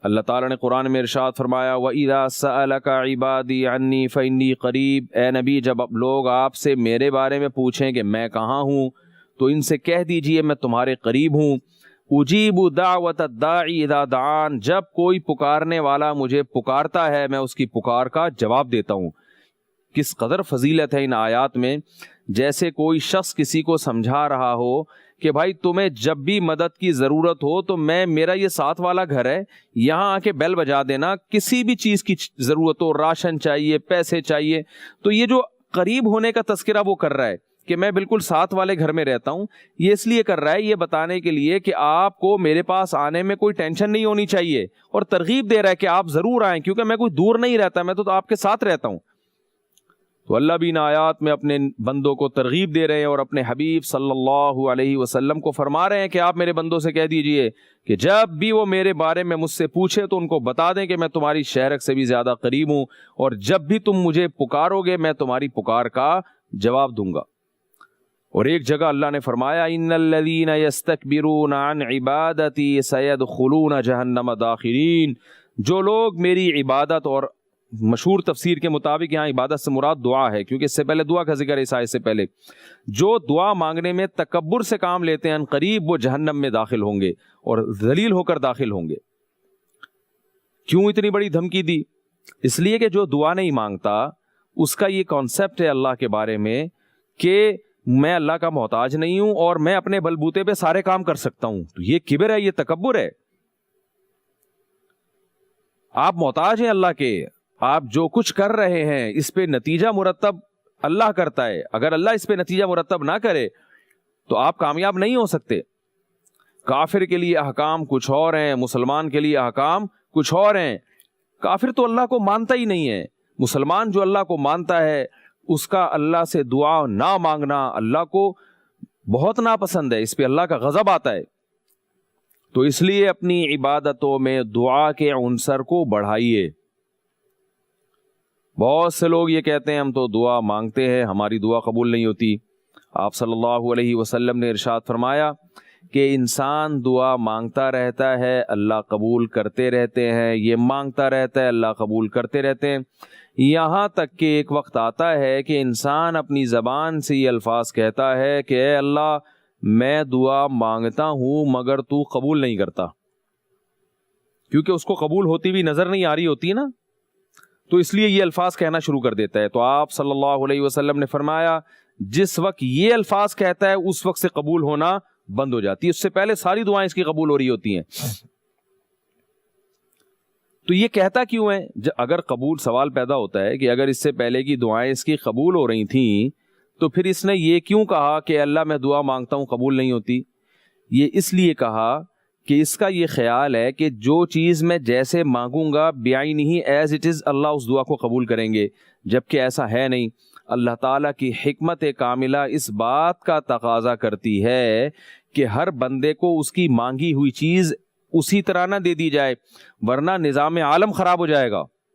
اللہ تعالیٰ نے قرآن میں ارشاد فرمایا وَإِذَا سَأَلَكَ عِبَادِي عَنِّي فَإِنِّي قَرِيبٌ، اے نبی جب لوگ آپ سے میرے بارے میں پوچھیں کہ میں کہاں ہوں تو ان سے کہہ دیجئے میں تمہارے قریب ہوں. اجیب دعوت الداعی اذا دعان، جب کوئی پکارنے والا مجھے پکارتا ہے میں اس کی پکار کا جواب دیتا ہوں. کس قدر فضیلت ہے ان آیات میں. جیسے کوئی شخص کسی کو سمجھا رہا ہو کہ بھائی تمہیں جب بھی مدد کی ضرورت ہو تو میرا یہ ساتھ والا گھر ہے، یہاں آ کے بیل بجا دینا، کسی بھی چیز کی ضرورت ہو، راشن چاہیے، پیسے چاہیے. تو یہ جو قریب ہونے کا تذکرہ وہ کر رہا ہے کہ میں بالکل ساتھ والے گھر میں رہتا ہوں، یہ اس لیے کر رہا ہے یہ بتانے کے لیے کہ آپ کو میرے پاس آنے میں کوئی ٹینشن نہیں ہونی چاہیے، اور ترغیب دے رہا ہے کہ آپ ضرور آئیں کیونکہ میں کوئی دور نہیں رہتا، میں تو آپ کے ساتھ رہتا ہوں. تو اللہ بھی ان آیات میں اپنے بندوں کو ترغیب دے رہے ہیں اور اپنے حبیب صلی اللہ علیہ وسلم کو فرما رہے ہیں کہ آپ میرے بندوں سے کہہ دیجئے کہ جب بھی وہ میرے بارے میں مجھ سے پوچھے تو ان کو بتا دیں کہ میں تمہاری شہرک سے بھی زیادہ قریب ہوں، اور جب بھی تم مجھے پکارو گے میں تمہاری پکار کا جواب دوں گا. اور ایک جگہ اللہ نے فرمایا ان الذین یستکبرون عن عبادتی سیدخلون جہنم داخرین، جو لوگ میری عبادت، اور مشہور تفسیر کے مطابق یہاں عبادت سے مراد دعا ہے کیونکہ اس سے پہلے دعا کا ذکر ہے اس آیت سے پہلے، جو دعا مانگنے میں تکبر سے کام لیتے ہیں ان قریب وہ جہنم میں داخل ہوں گے اور ذلیل ہو کر داخل ہوں گے. کیوں اتنی بڑی دھمکی دی؟ اس لیے کہ جو دعا نہیں مانگتا اس کا یہ کانسیپٹ ہے اللہ کے بارے میں کہ میں اللہ کا محتاج نہیں ہوں اور میں اپنے بلبوتے پہ سارے کام کر سکتا ہوں. تو یہ کبر ہے، یہ تکبر ہے. آپ محتاج ہیں اللہ کے، آپ جو کچھ کر رہے ہیں اس پہ نتیجہ مرتب اللہ کرتا ہے. اگر اللہ اس پہ نتیجہ مرتب نہ کرے تو آپ کامیاب نہیں ہو سکتے. کافر کے لیے احکام کچھ اور ہیں، مسلمان کے لیے احکام کچھ اور ہیں. کافر تو اللہ کو مانتا ہی نہیں ہے، مسلمان جو اللہ کو مانتا ہے اس کا اللہ سے دعا نہ مانگنا اللہ کو بہت ناپسند ہے، اس پہ اللہ کا غضب آتا ہے. تو اس لیے اپنی عبادتوں میں دعا کے عنصر کو بڑھائیے. بہت سے لوگ یہ کہتے ہیں ہم تو دعا مانگتے ہیں ہماری دعا قبول نہیں ہوتی. آپ صلی اللہ علیہ وسلم نے ارشاد فرمایا کہ انسان دعا مانگتا رہتا ہے اللہ قبول کرتے رہتے ہیں، یہ مانگتا رہتا ہے اللہ قبول کرتے رہتے ہیں، یہاں تک کہ ایک وقت آتا ہے کہ انسان اپنی زبان سے یہ الفاظ کہتا ہے کہ اے اللہ میں دعا مانگتا ہوں مگر تو قبول نہیں کرتا، کیونکہ اس کو قبول ہوتی بھی نظر نہیں آ رہی ہوتی ہے نا، تو اس لیے یہ الفاظ کہنا شروع کر دیتا ہے. تو آپ صلی اللہ علیہ وسلم نے فرمایا جس وقت یہ الفاظ کہتا ہے اس وقت سے قبول ہونا بند ہو جاتی ہے، اس سے پہلے ساری دعائیں اس کی قبول ہو رہی ہوتی ہیں. تو یہ کہتا کیوں ہے؟ اگر قبول، سوال پیدا ہوتا ہے کہ اگر اس سے پہلے کی دعائیں اس کی قبول ہو رہی تھیں تو پھر اس نے یہ کیوں کہا کہ اللہ میں دعا مانگتا ہوں قبول نہیں ہوتی؟ یہ اس لیے کہا کہ اس کا یہ خیال ہے کہ جو چیز میں جیسے مانگوں گا بعینہ ایز اٹ از اللہ اس دعا کو قبول کریں گے، جبکہ ایسا ہے نہیں. اللہ تعالیٰ کی حکمت کاملہ اس بات کا تقاضا کرتی ہے کہ ہر بندے کو اس کی مانگی ہوئی چیز اسی طرح نہ دے دی جائے ورنہ نظام عالم خراب ہو جائے گا.